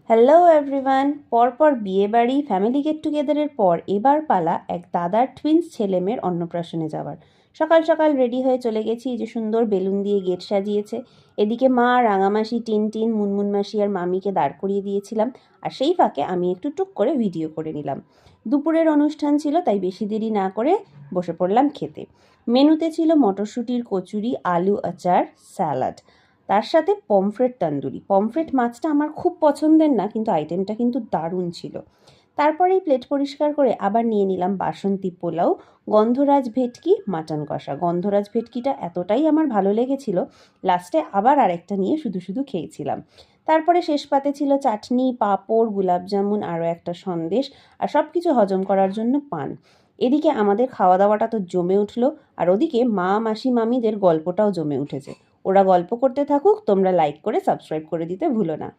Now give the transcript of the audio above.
Hello everyone. পরপর বিয়েবাড়ি family get টুগেদারের পর এবার পালা এক দাদার টুইন্স ছেলেমেয়ের অন্নপ্রাশনে যাওয়ার। সকাল সকাল রেডি হয়ে চলে গেছি, এই যে সুন্দর বেলুন দিয়ে গেট সাজিয়েছে। এদিকে মা, রাঙামাসি, টিন মুনমুন মাসি আর মামিকে দাঁড় করিয়ে দিয়েছিলাম, আর সেই ফাঁকে আমি একটু টুক করে ভিডিও করে নিলাম। দুপুরের অনুষ্ঠান ছিল, তাই বেশি দেরি না করে বসে পড়লাম খেতে। মেনুতে ছিল মটরশুঁটির কচুরি, আলু আচার, স্যালাড, তার সাথে পমফ্রেট তন্দুরি। পমফ্রেট মাছটা আমার খুব পছন্দের না, কিন্তু আইটেমটা কিন্তু দারুণ ছিল। তারপরেই প্লেট পরিষ্কার করে আবার নিয়ে নিলাম বাসন্তী পোলাও, গন্ধরাজ ভেটকি, মাটন কষা। গন্ধরাজ ভেটকিটা এতটাই আমার ভালো লেগেছিল, লাস্টে আবার আরেকটা নিয়ে শুধু শুধু খেয়েছিলাম। তারপরে শেষ পাতে ছিল চাটনি, পাঁপড়, গুলাবজামুন, আরও একটা সন্দেশ, আর সব কিছু হজম করার জন্য পান। এদিকে আমাদের খাওয়া দাওয়াটা তো জমে উঠলো, আর ওদিকে মা, মাসি, মামিদের গল্পটাও জমে উঠেছে। ওরা গল্প করতে থাকুক, তোমরা লাইক করে সাবস্ক্রাইব করে দিতে ভুলো না।